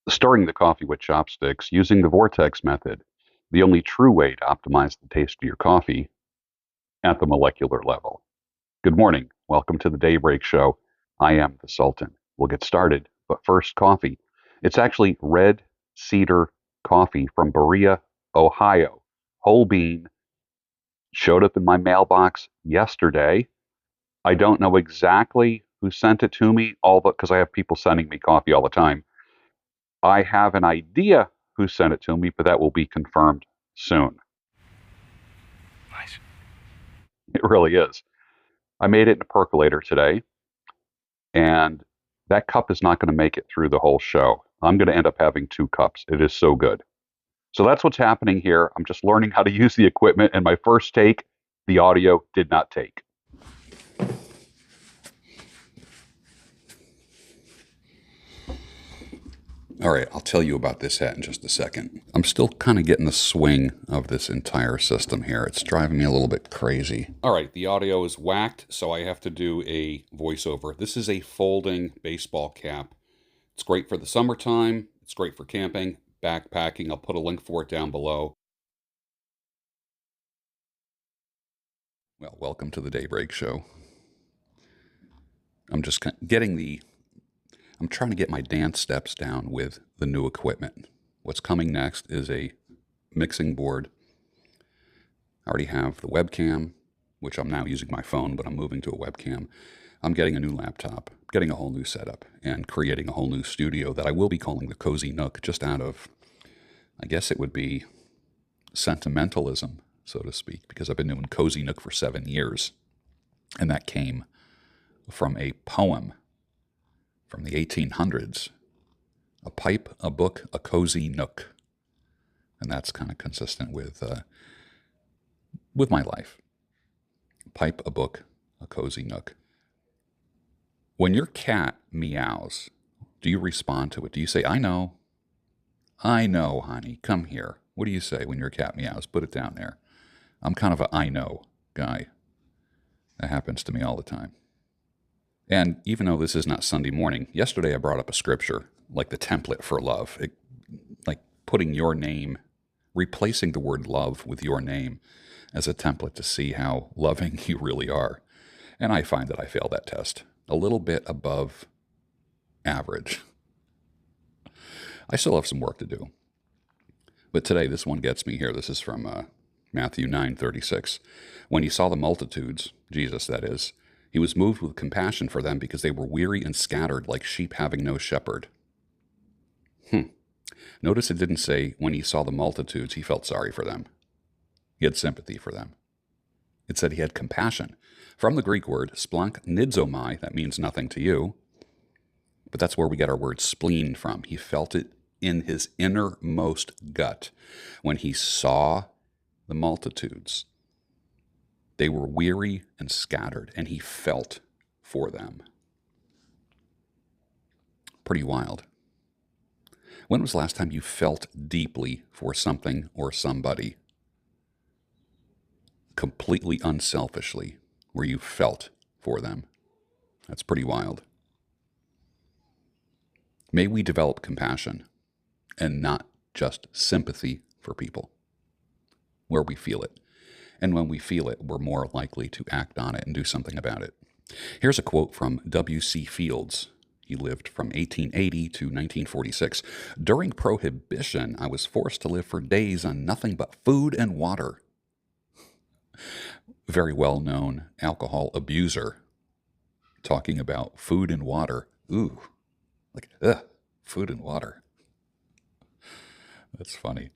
Stirring the coffee with chopsticks using the vortex method, the only true way to optimize the taste of your coffee at the molecular level. Good morning. Welcome to the Daybreak Show. I am the Sultan. We'll get started, but first, coffee. It's actually red cedar coffee from Berea, Ohio. Whole bean. Showed up in my mailbox yesterday. I don't know exactly who sent it to me, all but because I have people sending me coffee all the time. I have an idea who sent it to me, but that will be confirmed soon. Nice. It really is. I made it in a percolator today, and that cup is not going to make it through the whole show. I'm going to end up having 2 cups. It is so good. So that's what's happening here. I'm just learning how to use the equipment, and my first take, the audio did not take. All right, I'll tell you about this hat in just a second. I'm still kind of getting the swing of this entire system here. It's driving me a little bit crazy. All right, the audio is whacked, so I have to do a voiceover. This is a folding baseball cap. It's great for the summertime. It's great for camping, backpacking. I'll put a link for it down below. Well, welcome to the Daybreak Show. I'm just I'm trying to get my dance steps down with the new equipment. What's coming next is a mixing board. I already have the webcam, which I'm now using my phone, but I'm moving to a webcam. I'm getting a new laptop, getting a whole new setup, and creating a whole new studio that I will be calling the Cozy Nook, just out of, I guess it would be sentimentalism, so to speak, because I've been doing Cozy Nook for 7 years. And that came from a poem from the 1800s, a pipe, a book, a cozy nook. And that's kind of consistent with my life. Pipe, a book, a cozy nook. When your cat meows, do you respond to it? Do you say, I know, honey, come here? What do you say when your cat meows? Put it down there. I'm kind of a I know guy. That happens to me all the time. And even though this is not Sunday morning, yesterday I brought up a scripture, like the template for love, like putting your name, replacing the word love with your name as a template to see how loving you really are. And I find that I failed that test a little bit above average. I still have some work to do. But today, this one gets me here. This is from Matthew 9:36. When he saw the multitudes, Jesus that is, he was moved with compassion for them because they were weary and scattered like sheep having no shepherd. Notice it didn't say when he saw the multitudes, he felt sorry for them. He had sympathy for them. It said he had compassion. From the Greek word splank nidzomai, that means nothing to you. But that's where we get our word spleen from. He felt it in his innermost gut when he saw the multitudes. They were weary and scattered, and he felt for them. Pretty wild. When was the last time you felt deeply for something or somebody? Completely unselfishly, where you felt for them. That's pretty wild. May we develop compassion and not just sympathy for people, where we feel it. And when we feel it, we're more likely to act on it and do something about it. Here's a quote from W.C. Fields. He lived from 1880 to 1946. During Prohibition, I was forced to live for days on nothing but food and water. Very well-known alcohol abuser talking about food and water. Ooh, like, food and water. That's funny.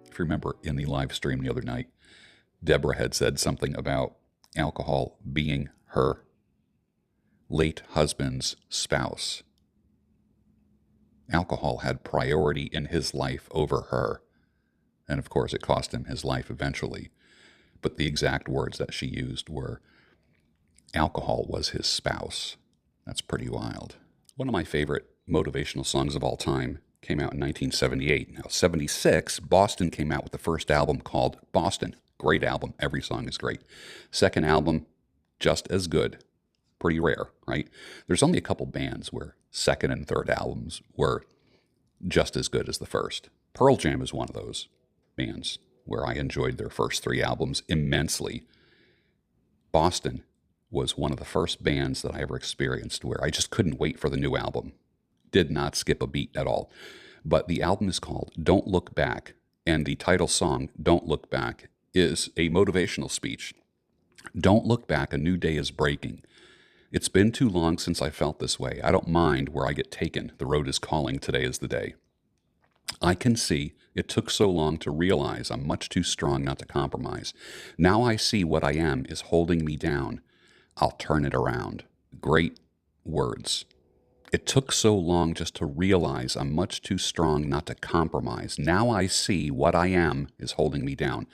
If you remember in the live stream the other night, Deborah had said something about alcohol being her late husband's spouse. Alcohol had priority in his life over her. And of course, it cost him his life eventually. But the exact words that she used were, alcohol was his spouse. That's pretty wild. One of my favorite motivational songs of all time came out in 1978. Now, 76, Boston came out with the first album called Boston. Great album. Every song is great. Second album, just as good. Pretty rare, right? There's only a couple bands where second and third albums were just as good as the first. Pearl Jam is one of those bands where I enjoyed their first 3 albums immensely. Boston was one of the first bands that I ever experienced where I just couldn't wait for the new album. Did not skip a beat at all. But the album is called Don't Look Back, and the title song, Don't Look Back, is a motivational speech. Don't look back, a new day is breaking. It's been too long since I felt this way. I don't mind where I get taken. The road is calling. Today is the day. I can see it took so long to realize I'm much too strong not to compromise. Now I see what I am is holding me down. I'll turn it around. Great words. It took so long just to realize I'm much too strong not to compromise. Now I see what I am is holding me down.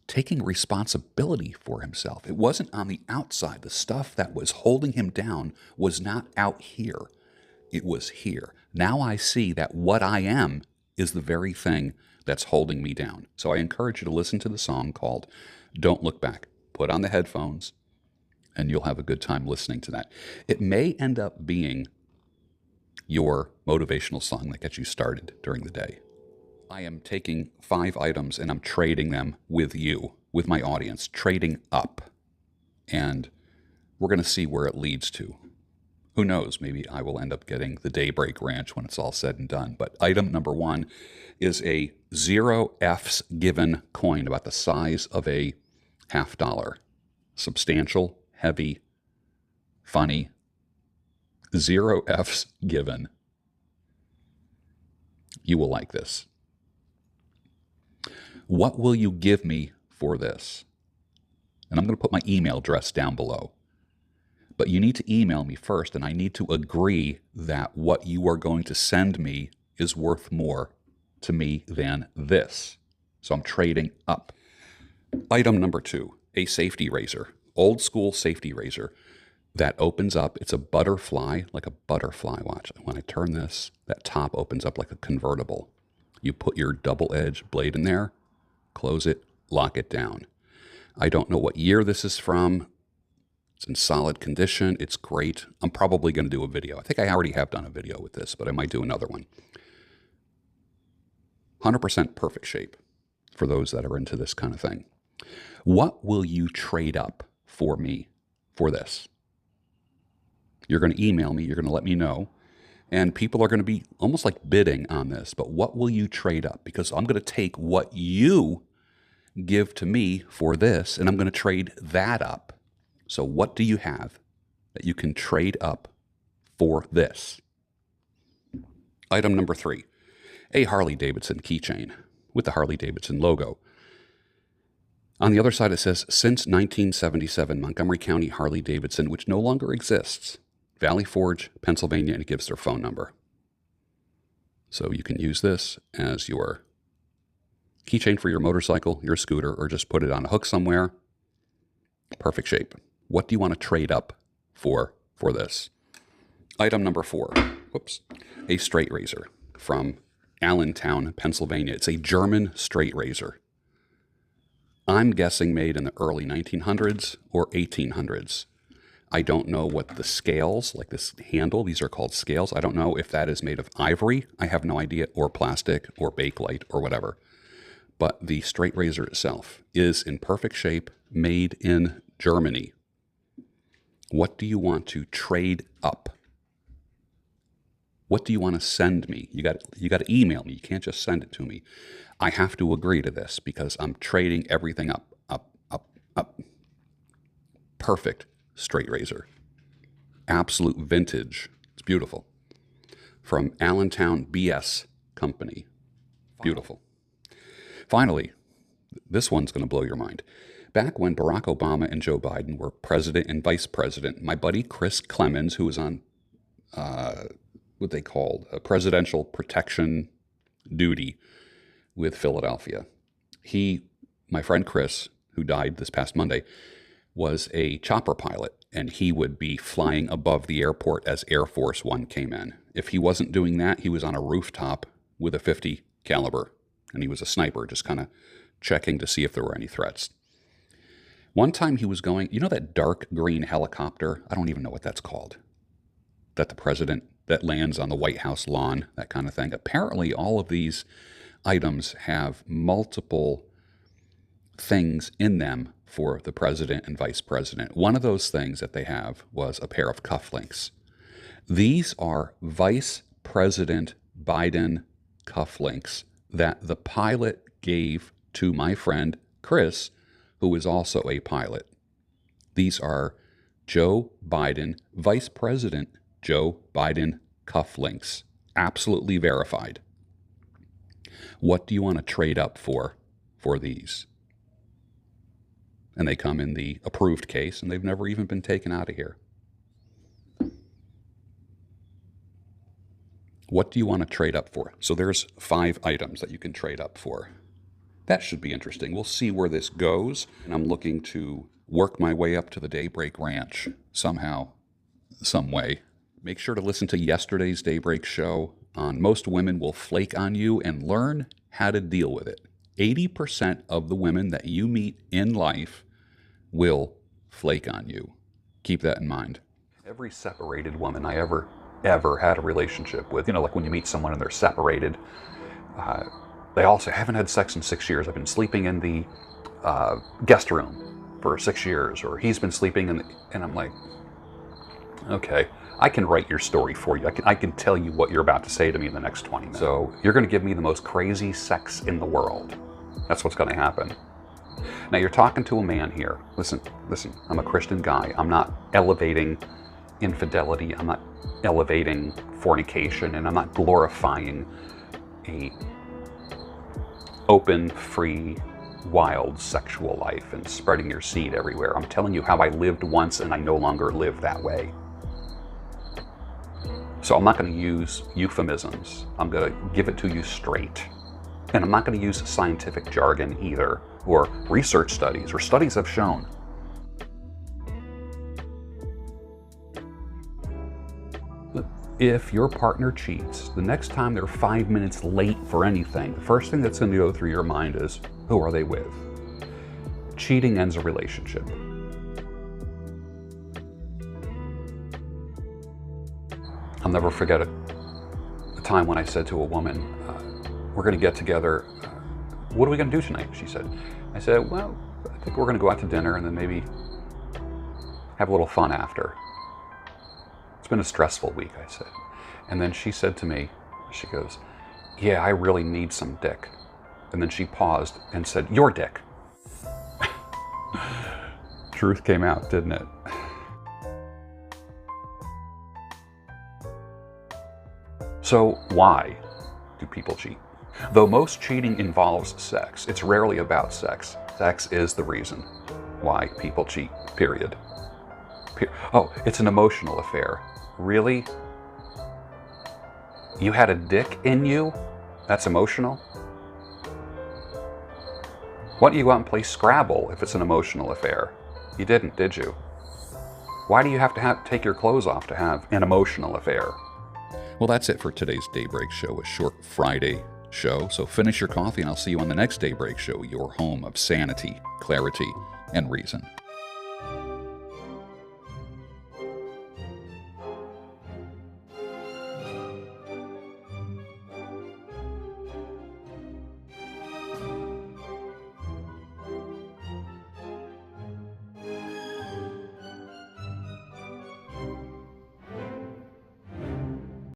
Taking responsibility for himself. It wasn't on the outside. The stuff that was holding him down was not out here. It was here. Now I see that what I am is the very thing that's holding me down. So I encourage you to listen to the song called Don't Look Back. Put on the headphones, and you'll have a good time listening to that. It may end up being your motivational song that gets you started during the day. I am taking 5 items and I'm trading them with you, with my audience, trading up. And we're going to see where it leads to. Who knows? Maybe I will end up getting the Daybreak Ranch when it's all said and done. But item number 1 is a 0 F's given coin, about the size of a $50. Substantial, heavy, funny. 0 F's given. You will like this. What will you give me for this? And I'm going to put my email address down below. But you need to email me first, and I need to agree that what you are going to send me is worth more to me than this. So I'm trading up. Item number 2, a safety razor. Old school safety razor that opens up. It's a butterfly, like a butterfly. Watch. When I turn this, that top opens up like a convertible. You put your double-edged blade in there, close it, lock it down. I don't know what year this is from. It's in solid condition. It's great. I'm probably going to do a video. I think I already have done a video with this, but I might do another one. 100% perfect shape for those that are into this kind of thing. What will you trade up for me for this? You're going to email me. You're going to let me know. And people are going to be almost like bidding on this. But what will you trade up? Because I'm going to take what you give to me for this, and I'm going to trade that up. So what do you have that you can trade up for this? Item number 3, a Harley-Davidson keychain with the Harley-Davidson logo. On the other side, it says, since 1977, Montgomery County Harley-Davidson, which no longer exists, Valley Forge, Pennsylvania, and it gives their phone number. So you can use this as your keychain for your motorcycle, your scooter, or just put it on a hook somewhere. Perfect shape. What do you want to trade up for this? Item number 4, whoops, a straight razor from Allentown, Pennsylvania. It's a German straight razor. I'm guessing made in the early 1900s or 1800s. I don't know what the scales, like this handle, these are called scales. I don't know if that is made of ivory. I have no idea, or plastic, or bakelite, or whatever. But the straight razor itself is in perfect shape, made in Germany. What do you want to trade up? What do you want to send me? You got to email me. You can't just send it to me. I have to agree to this because I'm trading everything up. Perfect straight razor. Absolute vintage. It's beautiful. From Allentown BS Company. Beautiful. Finally, this one's going to blow your mind. Back when Barack Obama and Joe Biden were president and vice president, my buddy Chris Clemens, who was on what they called a presidential protection duty with Philadelphia, my friend Chris, who died this past Monday, was a chopper pilot, and he would be flying above the airport as Air Force One came in. If he wasn't doing that, he was on a rooftop with a .50 caliber, and he was a sniper, just kind of checking to see if there were any threats. One time he was going, you know that dark green helicopter? I don't even know what that's called. That the president, that lands on the White House lawn, that kind of thing. Apparently all of these items have multiple things in them for the president and vice president. One of those things that they have was a pair of cufflinks. These are Vice President Biden cufflinks that the pilot gave to my friend Chris, who is also a pilot. These are Joe Biden, Vice President Joe Biden cufflinks. Absolutely verified. What do you want to trade up for these? And they come in the approved case, and they've never even been taken out of here. What do you want to trade up for? So there's 5 items that you can trade up for. That should be interesting. We'll see where this goes. And I'm looking to work my way up to the Daybreak Ranch somehow, some way. Make sure to listen to yesterday's Daybreak show on Most Women Will Flake on You and learn how to deal with it. 80% of the women that you meet in life will flake on you. Keep that in mind. Every separated woman I ever had a relationship with, like when you meet someone and they're separated, they all say, I haven't had sex in 6 years. I've been sleeping in the guest room for 6 years, or he's been sleeping in the, and I'm like, okay, I can write your story for you. I can tell you what you're about to say to me in the next 20 minutes. So you're going to give me the most crazy sex in the world. That's what's going to happen. Now you're talking to a man here. Listen, I'm a Christian guy. I'm not elevating infidelity. I'm not elevating fornication, and I'm not glorifying a open, free, wild sexual life and spreading your seed everywhere. I'm telling you how I lived once and I no longer live that way. So I'm not going to use euphemisms. I'm going to give it to you straight. And I'm not going to use scientific jargon either, or research studies, or studies have shown. If your partner cheats, the next time they're 5 minutes late for anything, the first thing that's going to go through your mind is, who are they with? Cheating ends a relationship. I'll never forget a time when I said to a woman, we're going to get together. What are we going to do tonight? She said. I said, well, I think we're going to go out to dinner and then maybe have a little fun after. It's been a stressful week, I said. And then she said to me, she goes, yeah, I really need some dick. And then she paused and said, your dick. Truth came out, didn't it? So why do people cheat? Though most cheating involves sex, it's rarely about sex. Sex is the reason why people cheat, period. Oh, it's an emotional affair. Really? You had a dick in you? That's emotional? Why don't you go out and play Scrabble if it's an emotional affair? You didn't, did you? Why do you have to take your clothes off to have an emotional affair? Well, that's it for today's Daybreak show, a short Friday show. So finish your coffee and I'll see you on the next Daybreak show, your home of sanity, clarity, and reason.